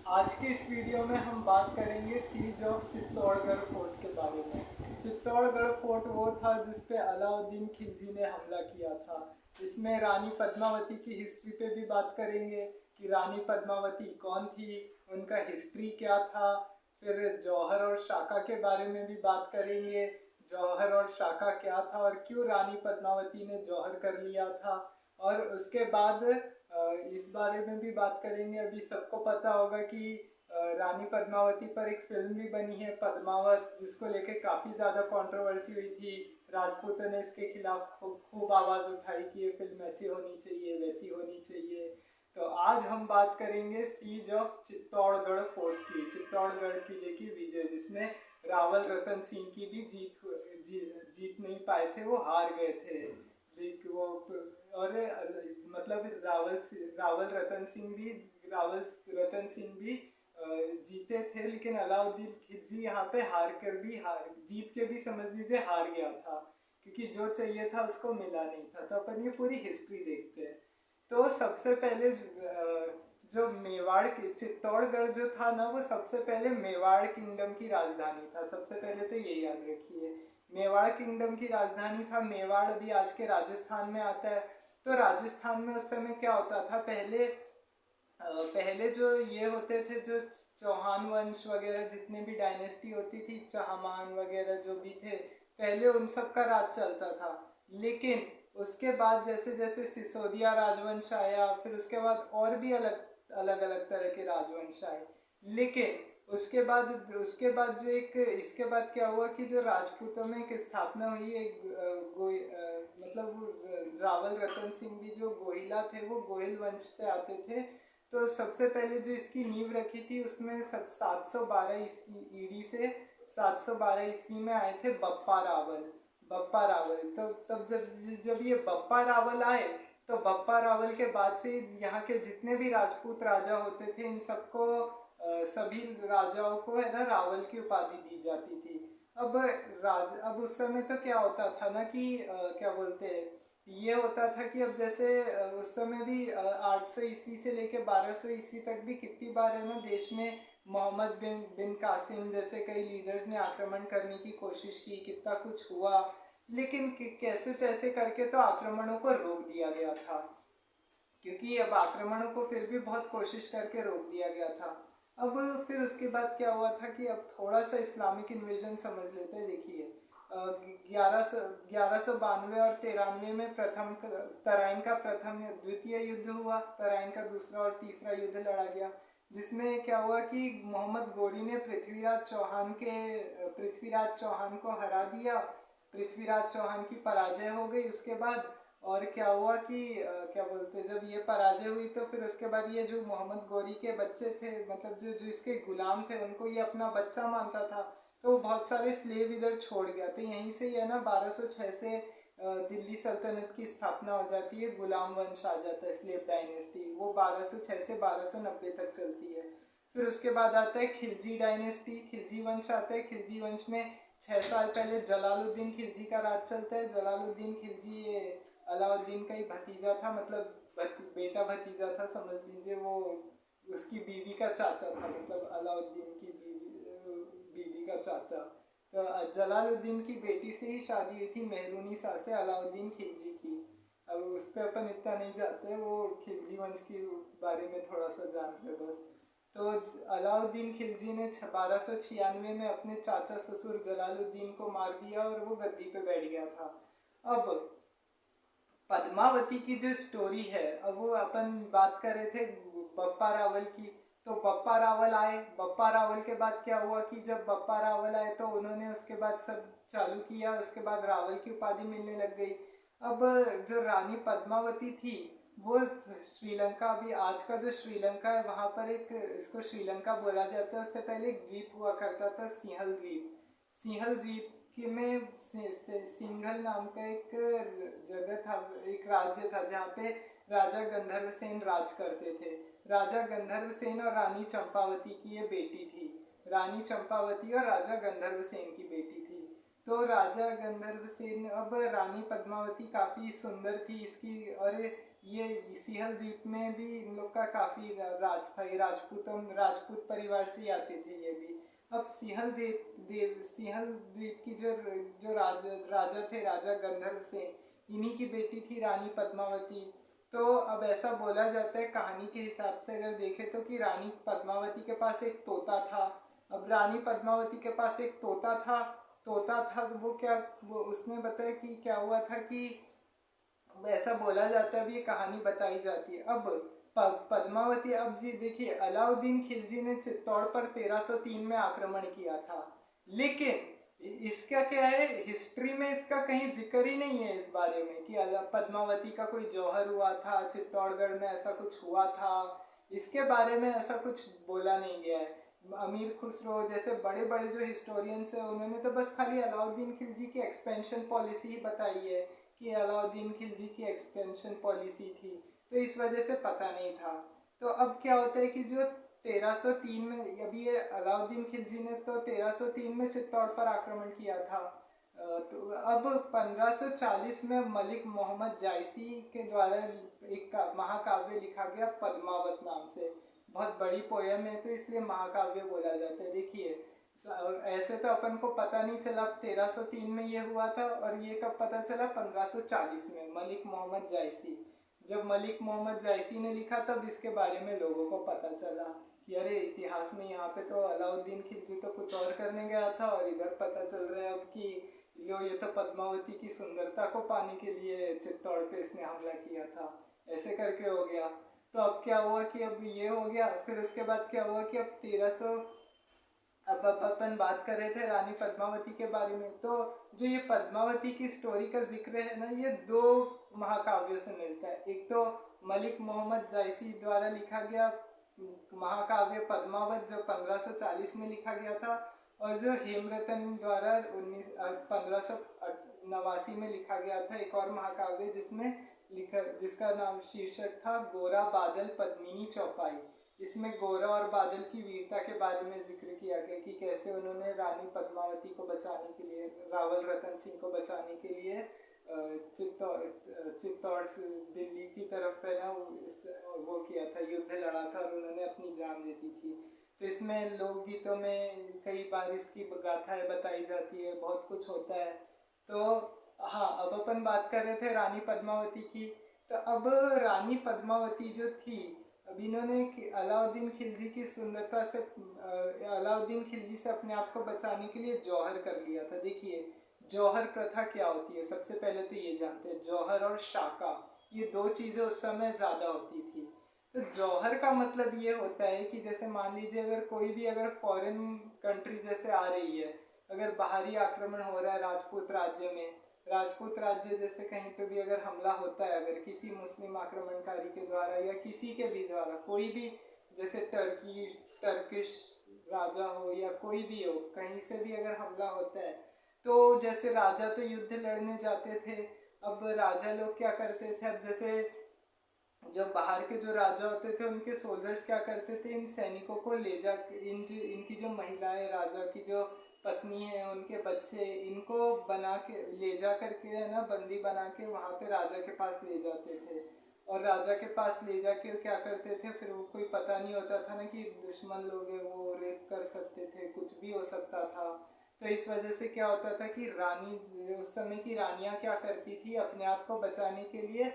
आज के इस वीडियो में हम बात करेंगे सीज ऑफ चित्तौड़गढ़ फोर्ट के बारे में। चित्तौड़गढ़ फोर्ट वो था जिस पे अलाउद्दीन खिलजी ने हमला किया था। इसमें रानी पद्मावती की हिस्ट्री पे भी बात करेंगे कि रानी पद्मावती कौन थी, उनका हिस्ट्री क्या था। फिर जौहर और शाका के बारे में भी बात करेंगे, जौहर और शाका क्या था और क्यों रानी पद्मावती ने जौहर कर लिया था। और उसके बाद इस बारे में भी बात करेंगे। अभी सबको पता होगा कि रानी पद्मावती पर एक फिल्म भी बनी है पद्मावत, जिसको लेके काफ़ी ज़्यादा कंट्रोवर्सी हुई थी। राजपूतों ने इसके खिलाफ खूब आवाज़ उठाई कि ये फिल्म ऐसी होनी चाहिए, वैसी होनी चाहिए। तो आज हम बात करेंगे सीज ऑफ चित्तौड़गढ़ फोर्ट की, चित्तौड़गढ़ किले की विजय, जिसमें रावल रतन सिंह की भी जीत नहीं पाए थे, वो हार गए थे। वो और मतलब रावल रतन सिंह भी जीते थे, लेकिन अलाउद्दीन खिलजी यहाँ पे हार जीत के भी समझ लीजिए हार गया था, क्योंकि जो चाहिए था उसको मिला नहीं था। तो अपन ये पूरी हिस्ट्री देखते हैं। तो सबसे पहले जो मेवाड़ की चित्तौड़गढ़ जो था ना, वो सबसे पहले मेवाड़ किंगडम की राजधानी था। सबसे पहले तो ये याद रखिए, मेवाड़ किंगडम की राजधानी था। मेवाड़ अभी आज के राजस्थान में आता है। तो राजस्थान में उस समय क्या होता था, पहले जो ये होते थे, जो चौहान वंश वगैरह जितने भी डायनेस्टी होती थी, चहमान वगैरह जो भी थे, पहले उन सब का राज चलता था। लेकिन उसके बाद जैसे जैसे सिसोदिया राजवंश आया, फिर उसके बाद और भी अलग अलग अलग तरह के राजवंश आए। लेकिन उसके बाद जो एक इसके बाद क्या हुआ कि जो राजपूतों में एक स्थापना हुई, एक मतलब रावल रतन सिंह भी जो गोहिला थे, वो गोहिल वंश से आते थे। तो सबसे पहले जो इसकी नींव रखी थी, उसमें सब 712 ईडी से 712 ईस्वी में आए थे बप्पा रावल। तो तब जब जब ये बप्पा रावल आए, तो बप्पा रावल के बाद से यहाँ के जितने भी राजपूत राजा होते थे, इन सबको सभी राजाओं को है ना रावल की उपाधि दी जाती थी। अब उस समय तो क्या होता था ना कि क्या बोलते हैं, ये होता था कि अब जैसे उस समय भी 800 ईस्वी से लेके 1200 ईस्वी तक भी कितनी बार है ना देश में मोहम्मद बिन बिन कासिम जैसे कई लीडर्स ने आक्रमण करने की कोशिश की, कितना कुछ हुआ। लेकिन कैसे तैसे करके तो आक्रमणों को रोक दिया गया था, क्योंकि अब आक्रमणों को फिर भी बहुत कोशिश करके रोक दिया गया था। अब फिर उसके बाद क्या हुआ था कि अब थोड़ा सा इस्लामिक इन्वेजन समझ लेते हैं। देखिए, 1192 और 93 में तराइन का प्रथम द्वितीय युद्ध हुआ। तराइन का दूसरा और तीसरा युद्ध लड़ा गया, जिसमें क्या हुआ कि मोहम्मद गोरी ने पृथ्वीराज चौहान को हरा दिया। पृथ्वीराज चौहान की पराजय हो गई उसके बाद। और क्या हुआ कि क्या बोलते, जब ये पराजय हुई तो फिर उसके बाद ये जो मोहम्मद गोरी के बच्चे थे, मतलब जो जो इसके गुलाम थे, उनको ये अपना बच्चा मानता था। तो वो बहुत सारे स्लेव इधर छोड़ गया। तो यहीं से ये ना 1206 से दिल्ली सल्तनत की स्थापना हो जाती है। गुलाम वंश आ जाता है, स्लेव डायनेस्टी, वो 1206 से 1290 तक चलती है। फिर उसके बाद आता है खिलजी डायनेस्टी, खिलजी वंश आता है। खिलजी वंश में 6 साल पहले जलालुद्दीन खिलजी का राज चलता है। जलालुद्दीन खिलजी ये अलाउद्दीन का ही भतीजा था, मतलब बेटा भतीजा था समझ लीजिए। वो उसकी बीवी का चाचा था, मतलब अलाउद्दीन की बीवी का चाचा। तो जलालुद्दीन की बेटी से ही शादी हुई थी, मेहरुनी सा से, अलाउद्दीन खिलजी की। अब उस पर अपन इतना नहीं जाते, वो खिलजी वंश के बारे में थोड़ा सा जानते बस। तो अलाउद्दीन खिलजी ने 1296 में अपने चाचा ससुर जलालुद्दीन को मार दिया और वो गद्दी पे बैठ गया था। अब पद्मावती की जो स्टोरी है, अब वो अपन बात कर रहे थे बप्पा रावल की। तो बप्पा रावल आए, बप्पा रावल के बाद क्या हुआ कि जब बप्पा रावल आए तो उन्होंने उसके बाद सब चालू किया। उसके बाद रावल की उपाधि मिलने लग गई। अब जो रानी पद्मावती थी, वो श्रीलंका, अभी आज का जो श्रीलंका है वहाँ पर एक, इसको श्रीलंका बोला जाता है। उससे पहले एक द्वीप हुआ करता था, सिंहल द्वीप। सिंहल द्वीप में सिंघल नाम का एक जगह था, एक राज्य था, जहाँ पे राजा गंधर्व सेन राज करते थे। राजा गंधर्व सेन और रानी चंपावती की ये बेटी थी। रानी चंपावती और राजा गंधर्व सेन की बेटी थी। रानी पद्मावती काफ़ी सुंदर थी इसकी, और ये सिंहल द्वीप में भी इन लोग का काफ़ी राज था। ये राजपूत परिवार से ही आते थे ये भी। अब सिंहल द्वीप की जो राजा थे, राजा गंधर्व सेन, इन्हीं की बेटी थी रानी पद्मावती। तो अब ऐसा बोला जाता है कहानी के हिसाब से अगर देखें तो, कि रानी पद्मावती के पास एक तोता था। अब रानी पद्मावती के पास एक तोता था तो वो उसने बताया कि क्या हुआ था कि ऐसा बोला जाता है, अब ये कहानी बताई जाती है। अब पद्मावती, अब जी देखिए, अलाउद्दीन खिलजी ने चित्तौड़ पर 1303 में आक्रमण किया था, लेकिन इसका क्या है, हिस्ट्री में इसका कहीं जिक्र ही नहीं है इस बारे में कि पद्मावती का कोई जौहर हुआ था चित्तौड़गढ़ में, ऐसा कुछ हुआ था, इसके बारे में ऐसा कुछ बोला नहीं गया है। अमीर खुसरो जैसे बड़े बड़े जो हिस्टोरियंस हैं, उन्होंने तो बस खाली अलाउद्दीन खिलजी की एक्सपेंशन पॉलिसी ही बताई है कि अलाउद्दीन खिलजी की एक्सपेंशन पॉलिसी थी, तो इस वजह से पता नहीं था। तो अब क्या होता है कि जो 1303 में, अभी ये अलाउद्दीन खिलजी ने तो 1303 में चित्तौड़ पर आक्रमण किया था। तो अब 1540 में मलिक मोहम्मद जायसी के द्वारा एक महाकाव्य लिखा गया पद्मावत नाम से। बहुत बड़ी पोयम है तो इसलिए महाकाव्य बोला जाता है। देखिए, ऐसे तो अपन को पता नहीं चला 1303 में ये हुआ था, और ये कब पता चला, 1540 में, मलिक मोहम्मद जायसी। जब मलिक मोहम्मद जायसी ने लिखा तब इसके बारे में लोगों को पता चला कि अरे इतिहास में यहाँ पे तो अलाउद्दीन खिलजी तो कुछ और करने गया था, और इधर पता चल रहा है अब कि लो ये तो पद्मावती की सुंदरता को पाने के लिए चित्तौड़ पे इसने हमला किया था, ऐसे करके हो गया। तो अब क्या हुआ कि अब ये हो गया, फिर उसके बाद क्या हुआ कि अब 1300, अब अपन बात कर रहे थे रानी पद्मावती के बारे में, तो जो ये पद्मावती की स्टोरी का जिक्र है ना, ये दो महाकाव्यों से मिलता है। एक तो मलिक मोहम्मद जायसी द्वारा लिखा गया महाकाव्य पद्मावत जो 1540 में लिखा गया था, और जो हेमरतन द्वारा 1589 में लिखा गया था एक और महाकाव्य जिसका नाम शीर्षक था गोरा बादल पद्मिनी चौपाई। इसमें गोरा और बादल की वीरता के बारे में जिक्र किया गया कि कैसे उन्होंने रानी पद्मावती को बचाने के लिए, रावल रतन सिंह को बचाने के लिए चित्तौड़ से दिल्ली की तरफ है ना वो किया था, युद्ध लड़ा था, और उन्होंने अपनी जान दे दी थी। तो इसमें लोकगीतों में कई बार इसकी गाथाएं बताई जाती है, बहुत कुछ होता है। तो हाँ, अब अपन बात कर रहे थे रानी पद्मावती की। तो अब रानी पद्मावती जो थी, अब इन्होंने अलाउद्दीन खिलजी की सुंदरता से, अलाउद्दीन खिलजी से अपने आप को बचाने के लिए जौहर कर लिया था। देखिए, जौहर प्रथा क्या होती है, सबसे पहले तो ये जानते हैं, जौहर और शाका, ये दो चीज़ें उस समय ज़्यादा होती थी। तो जौहर का मतलब ये होता है कि जैसे मान लीजिए अगर कोई भी अगर फॉरेन कंट्री जैसे आ रही है, अगर बाहरी आक्रमण हो रहा है राजपूत राज्य में, राजपूत राज्य जैसे कहीं पे भी अगर हमला होता है, अगर किसी मुस्लिम आक्रमणकारी के द्वारा या किसी के भी द्वारा, कोई भी जैसे टर्किश राजा हो या कोई भी हो, कहीं से भी अगर हमला होता है, तो जैसे राजा तो युद्ध लड़ने जाते थे। अब राजा लोग क्या करते थे, अब जैसे जो बाहर के जो राजा होते थे उनके सोल्जर्स क्या करते थे, इन सैनिकों को ले जा, इनकी जो महिलाएं, राजा की जो पत्नी है, उनके बच्चे, इनको बना के ले जा करके है ना, बंदी बना के वहाँ पे राजा के पास ले जाते थे। और राजा के पास ले जाके क्या करते थे, फिर वो कोई पता नहीं होता था ना कि दुश्मन लोग हैं, वो रेप कर सकते थे, कुछ भी हो सकता था। तो इस वजह से क्या होता था कि रानी, उस समय की रानियां क्या करती थी, अपने आप को बचाने के लिए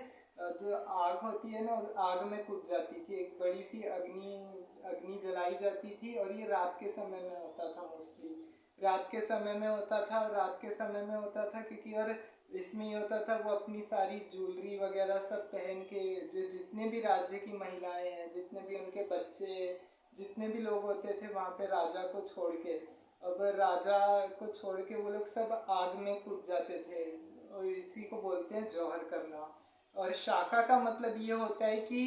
जो आग होती है ना, आग में कूद जाती थी। एक बड़ी सी अग्नि जलाई जाती थी, और ये रात के समय में होता था, मोस्टली रात के समय में होता था। और रात के समय में होता था क्योंकि, और इसमें ये होता था, वो अपनी सारी ज्वेलरी वगैरह सब पहन के, जो जितने भी राज्य की महिलाएं हैं, जितने भी उनके बच्चे, जितने भी लोग होते थे वहाँ पे राजा को छोड़ के, अब राजा को छोड़ के वो लोग सब आग में कूद जाते थे, और इसी को बोलते हैं जौहर करना। और शाका का मतलब ये होता है कि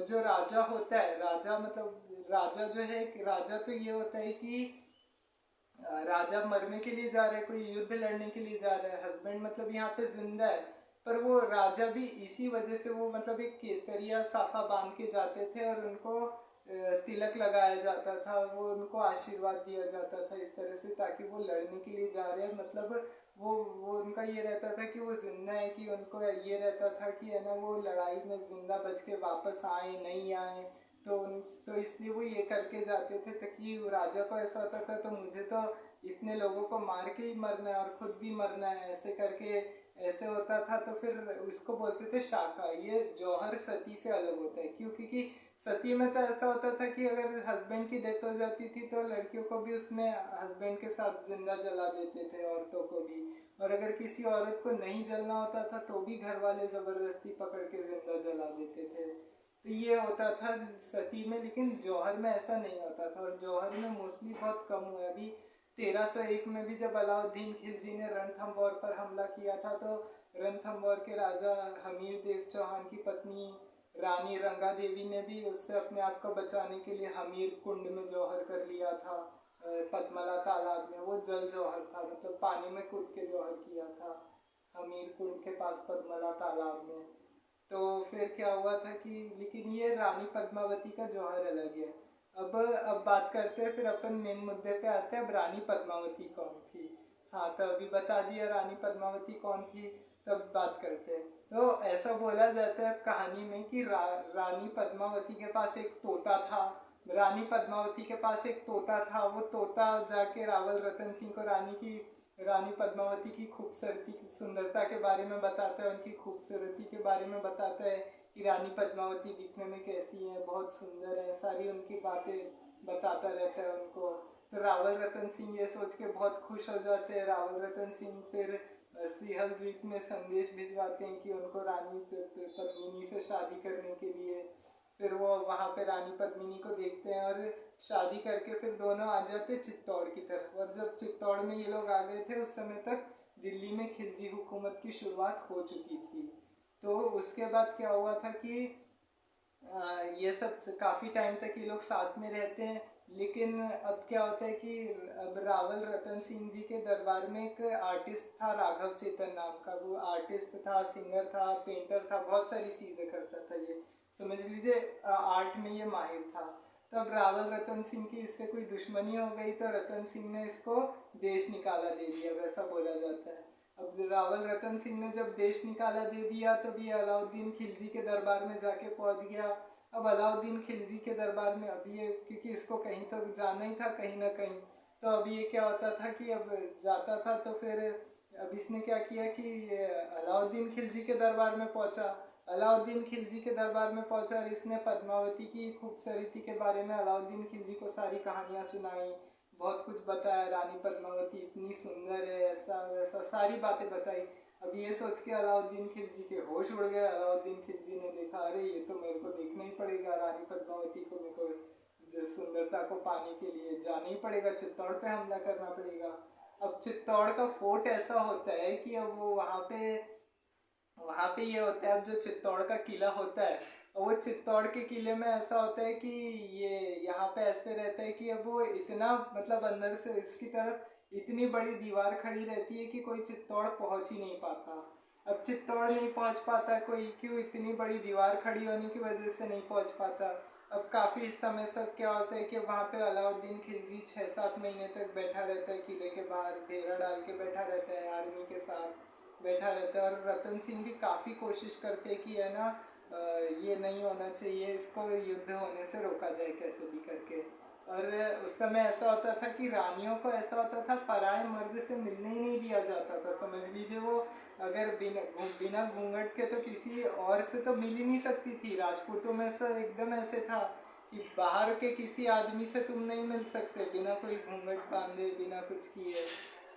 जो राजा होता है, राजा मतलब राजा जो है, राजा तो ये होता है कि राजा मरने के लिए जा रहा है, कोई युद्ध लड़ने के लिए जा रहा है, हस्बैंड मतलब यहाँ पे जिंदा है, पर वो राजा भी इसी वजह से, वो मतलब एक केसरिया साफा बांध के जाते थे, और उनको तिलक लगाया जाता था, वो उनको आशीर्वाद दिया जाता था इस तरह से, ताकि वो लड़ने के लिए जा रहे हैं, मतलब वो उनका ये रहता था कि वो जिंदा है, कि उनको ये रहता था कि है ना वो लड़ाई में जिंदा बच के वापस आए नहीं आए। तो इसलिए वो ये करके जाते थे, ताकि राजा को ऐसा होता था तो मुझे तो इतने लोगों को मार के ही मरना है और खुद भी मरना है, ऐसे करके ऐसे होता था। तो फिर उसको बोलते थे शाका। ये जौहर सती से अलग होता है, क्योंकि सती में तो ऐसा होता था कि अगर हस्बैंड की डेथ हो जाती थी तो लड़कियों को भी उसमें हस्बैंड के साथ जिंदा जला देते थे, औरतों को भी। और अगर किसी औरत को नहीं जलना होता था तो भी घर वाले जबरदस्ती पकड़ के जिंदा जला देते थे। तो ये होता था सती में, लेकिन जौहर में ऐसा नहीं होता था। और जौहर में मोस्टली बहुत कम हुआ। अभी 1301 में भी जब अलाउद्दीन खिलजी ने रणथंभौर पर हमला किया था, तो रणथंभौर के राजा हमीर देव चौहान की पत्नी रानी रंगा देवी ने भी उससे अपने आप को बचाने के लिए हमीर कुंड में जौहर कर लिया था। पद्मला तालाब में वो जल जौहर था, मतलब पानी में कूद के जौहर किया था हमीर कुंड के पास पद्मला तालाब में। तो फिर क्या हुआ था कि, लेकिन ये रानी पद्मावती का जौहर अलग है। अब बात करते हैं, फिर अपन मेन मुद्दे पे आते हैं। अब रानी पद्मावती कौन थी? हाँ, तो अभी बता दिया रानी पद्मावती कौन थी। तब बात करते हैं। तो ऐसा बोला जाता है कहानी में कि रानी पद्मावती के पास एक तोता था। रानी पद्मावती के पास एक तोता था। वो तोता जाके रावल रतन सिंह को रानी पद्मावती की खूबसूरती सुंदरता के बारे में बताता है, उनकी खूबसूरती के बारे में बताता है कि रानी पद्मावती दिखने में कैसी है, बहुत सुंदर है, सारी उनकी बातें बताता रहता है उनको। तो रावल रतन सिंह ये सोच के बहुत खुश हो जाते हैं। रावल रतन सिंह फिर सिंहल द्वीप में संदेश भिजवाते हैं कि उनको रानी पद्मिनी से शादी करने के लिए। फिर वो वहाँ पे रानी पद्मिनी को देखते हैं और शादी करके फिर दोनों आ जाते चित्तौड़ की तरफ। और जब चित्तौड़ में ये लोग आ गए थे, उस समय तक दिल्ली में खिलजी हुकूमत की शुरुआत हो चुकी थी। तो उसके बाद क्या हुआ था कि ये सब काफ़ी टाइम तक ये लोग साथ में रहते हैं। लेकिन अब क्या होता है कि अब रावल रतन सिंह जी के दरबार में एक आर्टिस्ट था राघव चेतन नाम का। वो आर्टिस्ट था, सिंगर था, पेंटर था, बहुत सारी चीज़ें करता था ये। समझ लीजिए आर्ट में ये माहिर था। तब रावल रतन सिंह की इससे कोई दुश्मनी हो गई, तो रतन सिंह ने इसको देश निकाला दे दिया, वैसा बोला जाता है। अब रावल रतन सिंह ने जब देश निकाला दे दिया, तब ये अलाउद्दीन खिलजी के दरबार में जाके पहुंच गया। अब अलाउद्दीन खिलजी के दरबार में अब ये, क्योंकि इसको कहीं तो जाना ही था कहीं ना कहीं, तो अब ये क्या होता था कि अब जाता था तो फिर अब इसने क्या किया कि अलाउद्दीन खिलजी के दरबार में पहुंचा। अलाउद्दीन खिलजी के दरबार में पहुंचा और इसने पद्मावती की खूबसूरती के बारे में अलाउद्दीन खिलजी को सारी कहानियाँ सुनाई, बहुत कुछ बताया। रानी पद्मावती इतनी सुंदर है, ऐसा वैसा सारी बातें बताई। अब ये सोच के अलाउद्दीन खिलजी के होश उड़ गए। अलाउद्दीन खिलजी ने देखा, अरे ये तो मेरे को देखना ही पड़ेगा, रानी पद्मावती को मेरे को सुंदरता को पाने के लिए जाना ही पड़ेगा, चित्तौड़ पे हमला करना पड़ेगा। अब चित्तौड़ का फोर्ट ऐसा होता है कि अब वो वहाँ पे ये होता है, अब जो चित्तौड़ का किला होता है, और वो चित्तौड़ के किले में ऐसा होता है कि ये यहाँ पे ऐसे रहता है कि अब वो इतना, मतलब अंदर से इसकी तरफ इतनी बड़ी दीवार खड़ी रहती है कि कोई चित्तौड़ पहुँच ही नहीं पाता। अब चित्तौड़ नहीं पहुँच पाता कोई, क्यों? इतनी बड़ी दीवार खड़ी होने की वजह से नहीं पहुँच पाता। अब काफ़ी समय तक क्या होता है कि वहाँ पे अलाउद्दीन खिलजी 6-7 महीने तक बैठा रहता है किले के बाहर, डेरा डाल के बैठा रहता है, आर्मी के साथ बैठा रहता है। और रतन सिंह भी काफ़ी कोशिश करते हैं कि है ना ये नहीं होना चाहिए, इसको युद्ध होने से रोका जाए कैसे भी करके। और उस समय ऐसा होता था कि रानियों को ऐसा होता था पराए मर्द से मिलने ही नहीं दिया जाता था। समझ लीजिए वो अगर बिना घूंघट के तो किसी और से तो मिल ही नहीं सकती थी। राजपूतों में से एकदम ऐसे था कि बाहर के किसी आदमी से तुम नहीं मिल सकते बिना कोई घूंघट बांधे, बिना कुछ किए।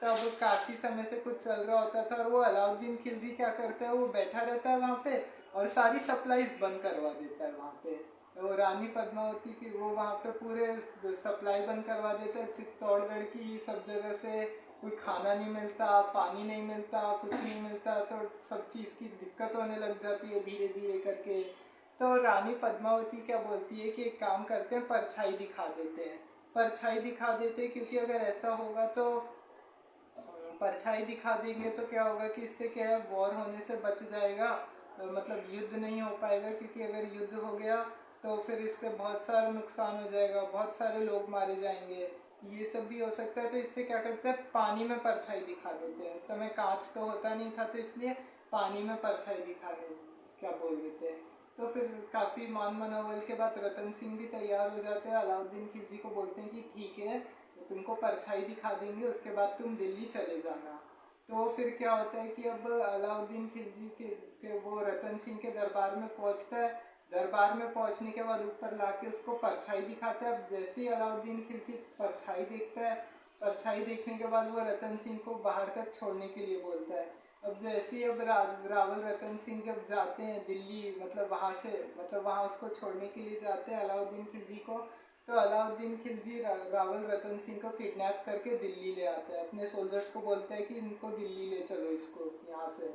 तब काफ़ी समय से कुछ चल रहा होता था, और वो अलाउद्दीन खिलजी क्या करता है, वो बैठा रहता है वहाँ पे और सारी सप्लाईज बंद करवा देता है वहाँ पे। तो रानी पद्मावती की वो वहाँ पे पूरे सप्लाई बंद करवा देता है। चित्तौड़गढ़ की सब जगह से कोई खाना नहीं मिलता, पानी नहीं मिलता, कुछ नहीं मिलता, तो सब चीज़ की दिक्कत होने लग जाती है धीरे धीरे करके। तो रानी पद्मावती क्या बोलती है कि एक काम करते हैं, परछाई दिखा देते हैं। परछाई दिखा देते हैं, क्योंकि अगर ऐसा होगा तो परछाई दिखा देंगे तो क्या होगा कि इससे क्या है, वॉर होने से बच जाएगा, मतलब युद्ध नहीं हो पाएगा। क्योंकि अगर युद्ध हो गया तो फिर इससे बहुत सारा नुकसान हो जाएगा, बहुत सारे लोग मारे जाएंगे। ये सब भी हो सकता है। तो इससे क्या करते हैं, पानी में परछाई दिखा देते हैं। उस समय कांच तो होता नहीं था, तो इसलिए पानी में परछाई दिखा दे, क्या बोल देते हैं। तो फिर काफ़ी मान मनोबल के बाद रतन सिंह भी तैयार हो जाते हैं। अलाउद्दीन खिलजी को बोलते हैं कि ठीक है, तुमको परछाई दिखा देंगे, उसके बाद तुम दिल्ली चले जाना। तो फिर क्या होता है कि अब अलाउद्दीन खिलजी के वो रतन सिंह के दरबार में पहुंचता है। दरबार में पहुंचने के बाद ऊपर लाके उसको परछाई दिखाता है। अब जैसे ही अलाउद्दीन खिलजी परछाई देखता है, परछाई देखने के बाद वो रतन सिंह को बाहर तक छोड़ने के लिए बोलता है। अब जैसे ही अब रावल रतन सिंह जब जाते हैं दिल्ली, मतलब वहाँ से, मतलब वहाँ उसको छोड़ने के लिए जाते हैं अलाउद्दीन खिलजी को, तो अलाउद्दीन खिलजी रावल रतन सिंह को किडनैप करके दिल्ली ले आता है। अपने सोल्जर्स को बोलता है कि इनको दिल्ली ले चलो, इसको यहाँ से।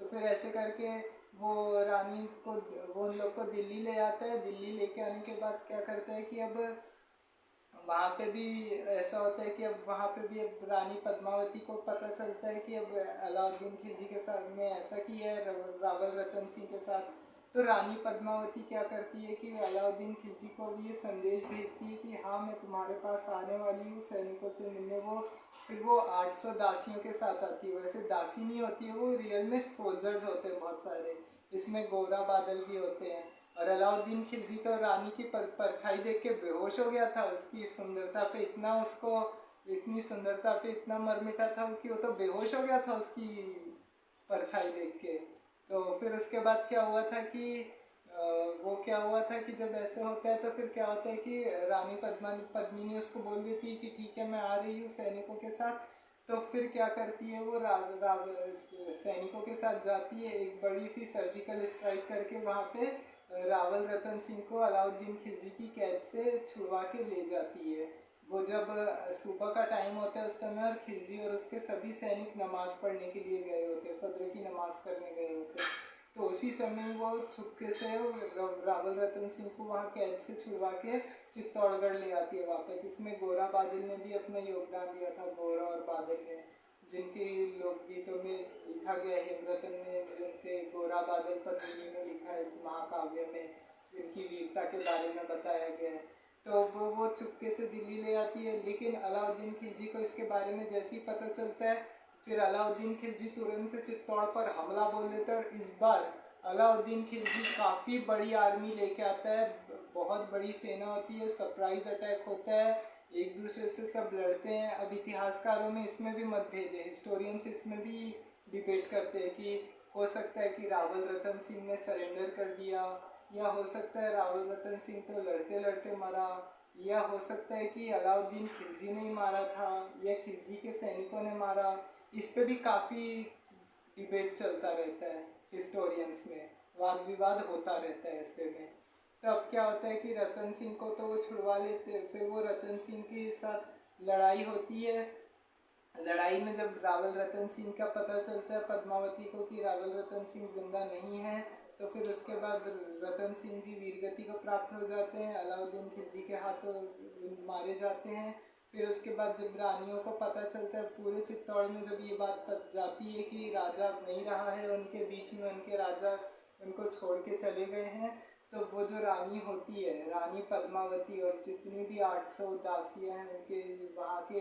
तो फिर ऐसे करके वो रानी को, वो उन लोग को दिल्ली ले आता है। दिल्ली लेके आने के बाद क्या करता है कि अब वहाँ पे भी ऐसा होता है कि अब वहाँ पे भी अब रानी पद्मावती को पता चलता है कि अब अलाउद्दीन खिलजी के साथ ने ऐसा किया है रावल रतन सिंह के साथ। तो रानी पद्मावती क्या करती है कि अलाउद्दीन खिलजी को भी ये संदेश भेजती है कि हाँ, मैं तुम्हारे पास आने वाली हूँ सैनिकों से मिलने। वो फिर वो 800 दासियों के साथ आती है। वैसे दासी नहीं होती है, वो रियल में सोल्जर्स होते हैं बहुत सारे। इसमें गोरा बादल भी होते हैं। और अलाउद्दीन खिलजी तो रानी की परछाई देख के बेहोश हो गया था। उसकी सुंदरता पे इतना उसको, इतनी सुंदरता पे इतना मरमिटा था कि वो तो बेहोश हो गया था उसकी परछाई देख के। तो फिर उसके बाद क्या हुआ था कि वो क्या हुआ था कि जब ऐसे होता है तो फिर क्या होता है कि रानी पद्मिनी उसको बोल देती है कि ठीक है, मैं आ रही हूँ सैनिकों के साथ। तो फिर क्या करती है वो, सैनिकों के साथ जाती है, एक बड़ी सी सर्जिकल स्ट्राइक करके वहाँ पे रावल रतन सिंह को अलाउद्दीन खिलजी की कैद से छुड़वा के ले जाती है। वो जब सुबह का टाइम होता है उस समय, और खिलजी और उसके सभी सैनिक नमाज पढ़ने के लिए गए होते, फजर की नमाज करने गए होते। तो उसी समय वो चुपके से रावल रतन सिंह को वहाँ कैद से छुड़वा के चित्तौड़गढ़ ले आती है वापस। इसमें गोरा बादल ने भी अपना योगदान दिया था, गोरा और बादल ने, जिनके लोकगीतों में लिखा गया है। हेमरतन ने, जिनके गोरा बादल पद्मिनी में लिखा है महाकाव्य में, इनकी वीरता के बारे में बताया गया है। तो वो चुपके से दिल्ली ले आती है। लेकिन अलाउद्दीन खिलजी को इसके बारे में जैसे ही पता चलता है, फिर अलाउद्दीन खिलजी तुरंत चित्तौड़ पर हमला बोल देता है। और इस बार अलाउद्दीन खिलजी काफ़ी बड़ी आर्मी लेके आता है, बहुत बड़ी सेना होती है, सरप्राइज अटैक होता है, एक दूसरे से सब लड़ते हैं। अब इतिहासकारों में इसमें भी मतभेद है, हिस्टोरियंस इसमें भी डिबेट करते हैं कि हो सकता है कि रावल रतन सिंह ने सरेंडर कर दिया, या हो सकता है रावल रतन सिंह तो लड़ते लड़ते मरा, या हो सकता है कि अलाउद्दीन खिलजी ने ही मारा था, या खिलजी के सैनिकों ने मारा। इस पे भी काफ़ी डिबेट चलता रहता है, हिस्टोरियंस में वाद विवाद होता रहता है ऐसे में। तो अब क्या होता है कि रतन सिंह को तो वो छुड़वा लेते, फिर वो रतन सिंह के साथ लड़ाई होती है। लड़ाई में जब रावल रतन सिंह का पता चलता है पद्मावती को कि रावल रतन सिंह जिंदा नहीं है, तो फिर उसके बाद रतन सिंह जी वीरगति को प्राप्त हो जाते हैं, अलाउद्दीन खिलजी के हाथों मारे जाते हैं। फिर उसके बाद जब रानियों को पता चलता है, पूरे चित्तौड़ में जब ये बात पत जाती है कि राजा नहीं रहा है उनके बीच में, उनके राजा उनको छोड़ के चले गए हैं, तो वो जो रानी होती है, रानी पद्मावती, और जितनी भी 800 दासियाँ हैं उनके, वहाँ के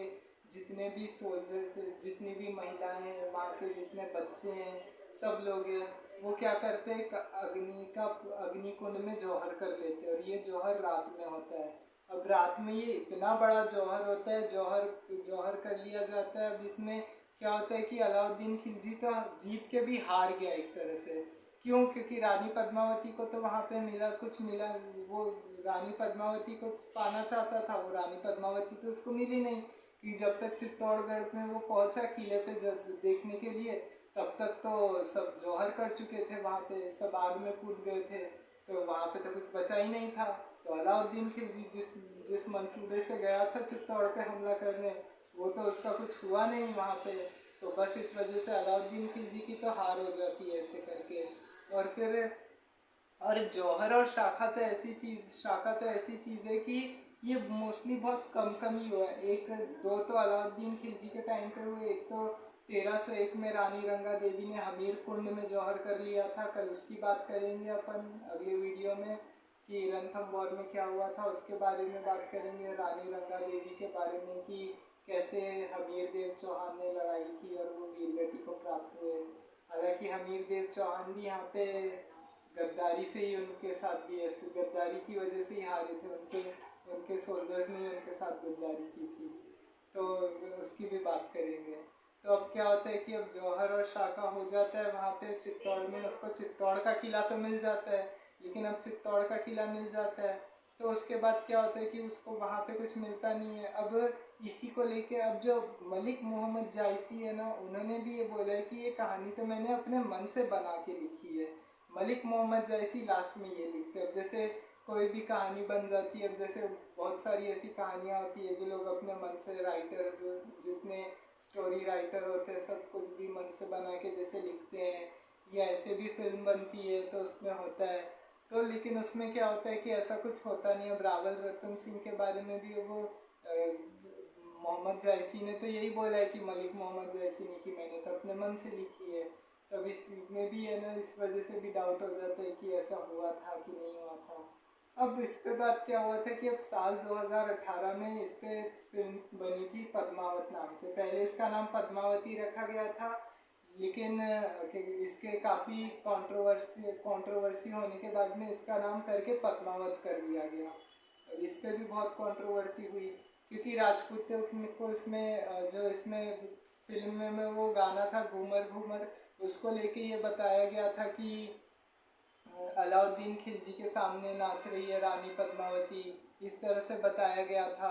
जितने भी सोल्जर, जितनी भी महिलाएं हैं, वहाँ के जितने बच्चे हैं, सब लोग हैं, वो क्या करते हैं, अग्नि कुंड में जौहर कर लेते हैं। और ये जौहर रात में होता है। अब रात में ये इतना बड़ा जौहर होता है, जौहर जौहर कर लिया जाता है। अब इसमें क्या होता है कि अलाउद्दीन खिलजी तो जीत के भी हार गया एक तरह से। क्यों? क्योंकि रानी पद्मावती को तो वहाँ पे मिला, कुछ मिला, वो रानी पद्मावती को पाना चाहता था, वो रानी पद्मावती तो उसको मिली नहीं। कि जब तक चित्तौड़गढ़ में वो पहुंचा किले पे जब देखने के लिए, तब तक तो सब जौहर कर चुके थे, वहाँ पे सब आग में कूद गए थे, तो वहाँ पे तो कुछ बचा ही नहीं था। तो अलाउद्दीन खिलजी जिस जिस मंसूबे से गया था चित्तौड़ पे हमला करने, वो तो उसका कुछ हुआ नहीं वहाँ पे। तो बस इस वजह से अलाउद्दीन खिलजी की तो हार हो जाती है ऐसे करके। और फिर, और जौहर और शाखा तो ऐसी चीज़ है कि ये मोस्टली बहुत कम कम ही हुआ है। एक दो तो अलाउद्दीन खिलजी के टाइम पे हुए, एक तो 1301 में रानी रंगा देवी ने हमीर कुंड में जौहर कर लिया था, कल उसकी बात करेंगे अपन अगले वीडियो में, कि रणथंभौर में क्या हुआ था उसके बारे में बात करेंगे, रानी रंगा देवी के बारे में कि कैसे हमीर देव चौहान ने लड़ाई की और वो वीरगति को प्राप्त हुए। हालांकि हमीर देव चौहान भी यहाँ पे गद्दारी से ही, उनके साथ भी ऐसे गद्दारी की वजह से ही हारे थे, उनके उनके सोल्जर्स ने उनके साथ गद्दारी की थी, तो उसकी भी बात करेंगे। तो अब क्या होता है कि अब जौहर और शाका हो जाता है वहाँ पे चित्तौड़ में, उसको चित्तौड़ का किला तो मिल जाता है, लेकिन अब चित्तौड़ का किला मिल जाता है तो उसके बाद क्या होता है कि उसको वहाँ पे कुछ मिलता नहीं है। अब इसी को लेके अब जो मलिक मोहम्मद जायसी है ना, उन्होंने भी ये बोला है कि ये कहानी तो मैंने अपने मन से बना के लिखी है। मलिक मोहम्मद जायसी लास्ट में ये लिखते हैं। अब जैसे कोई भी कहानी बन जाती है, अब जैसे बहुत सारी ऐसी कहानियाँ होती है जो लोग अपने मन से, राइटर्स जितने स्टोरी राइटर होते हैं सब कुछ भी मन से बना के जैसे लिखते हैं, या ऐसे भी फिल्म बनती है तो उसमें होता है। तो लेकिन उसमें क्या होता है कि ऐसा कुछ होता नहीं। अब रावल रतन सिंह के बारे में भी वो मोहम्मद जायसी ने तो यही बोला है कि मलिक मोहम्मद जायसी ने कि मैंने तो अपने मन से लिखी है। तब इसमें भी है ना, इस वजह से भी डाउट हो जाता है कि ऐसा हुआ था कि नहीं हुआ था। अब इस पे बात क्या हुआ था कि अब साल 2018 में इस पे फिल्म बनी थी पद्मावत नाम से। पहले इसका नाम पद्मावती रखा गया था, लेकिन इसके काफ़ी कंट्रोवर्सी होने के बाद में इसका नाम करके पद्मावत कर दिया गया। इस पे भी बहुत कंट्रोवर्सी हुई क्योंकि राजपूतों को इसमें जो इसमें फिल्म में वो गाना था घूमर घूमर, उसको लेके ये बताया गया था कि अलाउद्दीन खिलजी के सामने नाच रही है रानी पद्मावती, इस तरह से बताया गया था।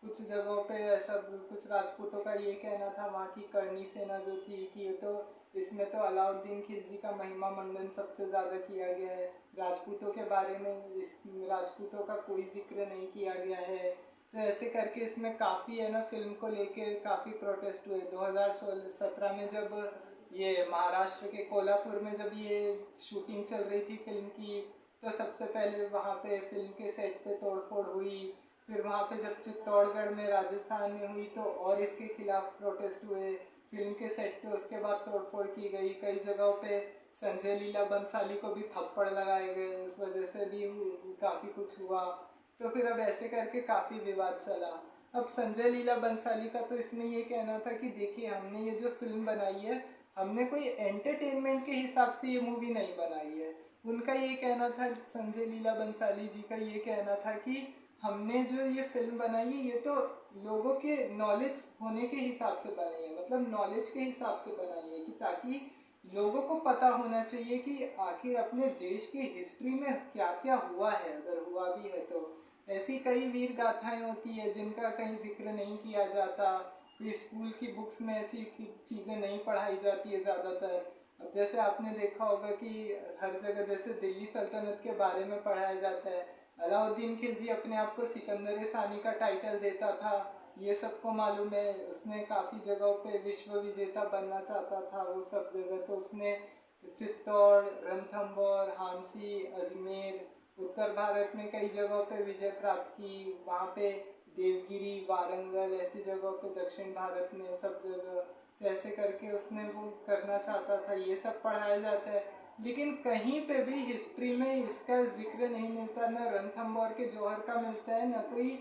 कुछ जगहों पे ऐसा कुछ राजपूतों का ये कहना था, वहाँ की करनी सेना जो थी, कि ये तो इसमें तो अलाउद्दीन खिलजी का महिमा मंडन सबसे ज़्यादा किया गया है, राजपूतों के बारे में इस राजपूतों का कोई जिक्र नहीं किया गया है। तो ऐसे करके इसमें काफ़ी है ना, फिल्म को लेके काफ़ी प्रोटेस्ट हुए। 2017 में जब ये महाराष्ट्र के कोल्हापुर में जब ये शूटिंग चल रही थी फिल्म की, तो सबसे पहले वहाँ पे फिल्म के सेट पे तोड़फोड़ हुई। फिर वहाँ पे जब चित्तौड़गढ़ में राजस्थान में हुई तो और इसके खिलाफ प्रोटेस्ट हुए फिल्म के सेट पे, उसके बाद तोड़फोड़ की गई। कई जगहों पे संजय लीला बंसाली को भी थप्पड़ लगाए गए, उस वजह से भी काफ़ी कुछ हुआ। तो फिर अब ऐसे करके काफ़ी विवाद चला। अब संजय लीला बंसाली का तो इसमें ये कहना था कि देखिए, हमने ये जो फिल्म बनाई है, हमने कोई एंटरटेनमेंट के हिसाब से ये मूवी नहीं बनाई है। उनका ये कहना था, संजय लीला बंसाली जी का ये कहना था कि हमने जो ये फिल्म बनाई है ये तो लोगों के नॉलेज होने के हिसाब से बनाई है, मतलब नॉलेज के हिसाब से बनाई है कि ताकि लोगों को पता होना चाहिए कि आखिर अपने देश की हिस्ट्री में क्या क्या हुआ है, अगर हुआ भी है तो। ऐसी कई वीर गाथाएं होती है जिनका कहीं जिक्र नहीं किया जाता, कोई स्कूल की बुक्स में ऐसी चीज़ें नहीं पढ़ाई जाती है ज़्यादातर। अब जैसे आपने देखा होगा कि हर जगह जैसे दिल्ली सल्तनत के बारे में पढ़ाया जाता है, अलाउद्दीन खिलजी अपने आप को सिकंदर सानी का टाइटल देता था, ये सबको मालूम है। उसने काफ़ी जगहों पे विश्व विजेता बनना चाहता था, वो सब जगह तो उसने चित्तौड़, रणथंभौर, हांसी, अजमेर, उत्तर भारत में कई जगहों पे विजय प्राप्त की। वहाँ पे देवगिरी, वारंगल, ऐसी जगहों पे दक्षिण भारत में सब जगह। तो ऐसे करके उसने वो करना चाहता था, ये सब पढ़ाया जाता है। लेकिन कहीं पे भी हिस्ट्री में इसका जिक्र नहीं मिलता, न रणथंभौर के जौहर का मिलता है, न कोई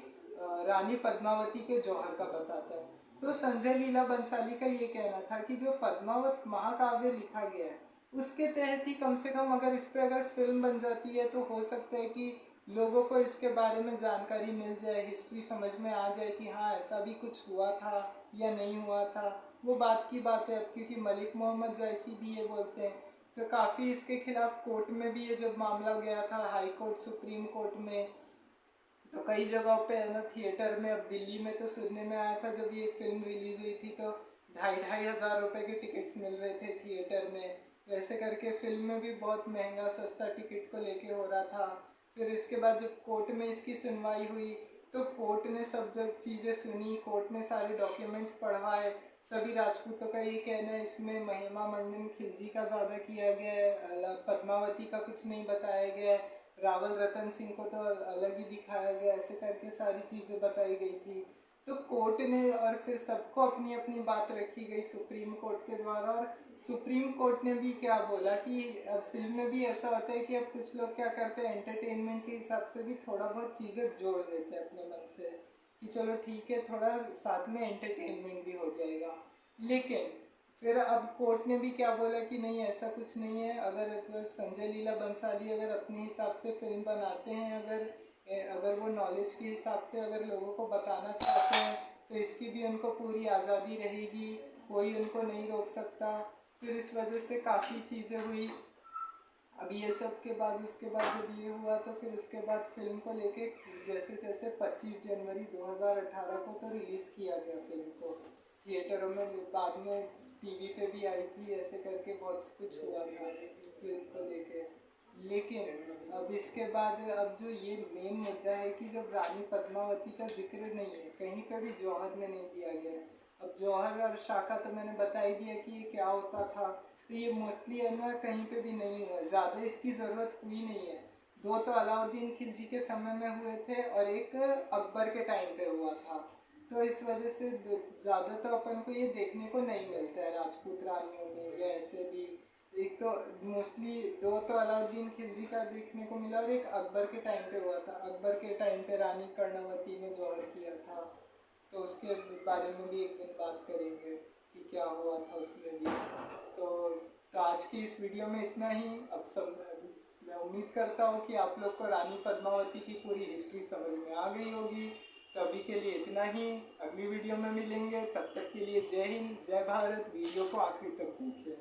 रानी पद्मावती के जौहर का बताता है। तो संजय लीला बंसाली का ये कहना था कि जो पद्मावत महाकाव्य लिखा गया है उसके तहत ही कम से कम अगर इस पे अगर फिल्म बन जाती है तो हो सकता है कि लोगों को इसके बारे में जानकारी मिल जाए, हिस्ट्री समझ में आ जाए कि हाँ ऐसा भी कुछ हुआ था या नहीं हुआ था। वो बात की बात है। अब क्योंकि मलिक मोहम्मद जायसी भी ये बोलते हैं, तो काफ़ी इसके खिलाफ कोर्ट में भी ये जब मामला गया था, हाई कोर्ट, सुप्रीम कोर्ट में, तो कई जगहों पे है ना थिएटर में, अब दिल्ली में तो सुनने में आया था जब ये फिल्म रिलीज हुई थी तो 2,500 के टिकट्स मिल रहे थे थिएटर में। ऐसे करके फिल्म में भी बहुत महंगा सस्ता टिकट को लेके हो रहा था। फिर इसके बाद जब कोर्ट में इसकी सुनवाई हुई तो कोर्ट ने सब जब चीज़ें सुनी, कोर्ट ने सारे डॉक्यूमेंट्स पढ़वाए। सभी राजपूतों का ये कहना है इसमें महिमा मंडन खिलजी का ज़्यादा किया गया है, पद्मावती का कुछ नहीं बताया गया है, रावल रतन सिंह को तो अलग ही दिखाया गया, ऐसे करके सारी चीज़ें बताई गई थी। तो कोर्ट ने और फिर सबको अपनी अपनी बात रखी गई सुप्रीम कोर्ट के द्वारा, और सुप्रीम कोर्ट ने भी क्या बोला कि अब फिल्म में भी ऐसा होता है कि अब कुछ लोग क्या करते हैं, एंटरटेनमेंट के हिसाब से भी थोड़ा बहुत चीज़ें जोड़ देते हैं अपने मन से कि चलो ठीक है, थोड़ा साथ में एंटरटेनमेंट भी हो जाएगा। लेकिन फिर अब कोर्ट ने भी क्या बोला कि नहीं, ऐसा कुछ नहीं है। अगर संजय लीला बंसाली अगर अपने हिसाब से फिल्म बनाते हैं, अगर वो नॉलेज के हिसाब से अगर लोगों को बताना चाहते हैं, तो इसकी भी उनको पूरी आज़ादी रहेगी, कोई उनको नहीं रोक सकता। फिर इस वजह से काफ़ी चीज़ें हुई। अब ये सब के बाद, उसके बाद जब ये हुआ तो फिर उसके बाद फिल्म को लेके जैसे तैसे 25 जनवरी 2018 को तो रिलीज़ किया गया फिल्म को थिएटरों में। बाद में टीवी पे भी आई थी, ऐसे करके बहुत कुछ हुआ था फिल्म को लेके। लेकिन अब इसके बाद अब जो ये मेन मुद्दा है कि जब रानी पद्मावती का जिक्र नहीं है कहीं पे भी, जौहर में नहीं दिया गया है। अब जौहर और शाखा तो मैंने बता ही दिया कि ये क्या होता था, तो ये मोस्टली है ना कहीं पे भी नहीं हुआ, ज़्यादा इसकी ज़रूरत हुई नहीं है। दो तो अलाउद्दीन खिलजी के समय में हुए थे और एक अकबर के टाइम पे हुआ था। तो इस वजह से ज़्यादा तो अपन को ये देखने को नहीं मिलता है राजपूत रानियों में या ऐसे भी। एक तो मोस्टली दो तो अलाउद्दीन खिलजी का देखने को मिला और एक अकबर के टाइम पे हुआ था। अकबर के टाइम पे रानी कर्णवती ने जौहर किया था, तो उसके बारे में भी एक दिन बात करेंगे कि क्या हुआ था उसमें भी। तो आज की इस वीडियो में इतना ही। अब सब मैं उम्मीद करता हूँ कि आप लोग को रानी पद्मावती की पूरी हिस्ट्री समझ में आ गई होगी। तो अभी के लिए इतना ही, अगली वीडियो में मिलेंगे, तब तक के लिए जय हिंद, जय भारत। वीडियो को आखिरी तक देखिए।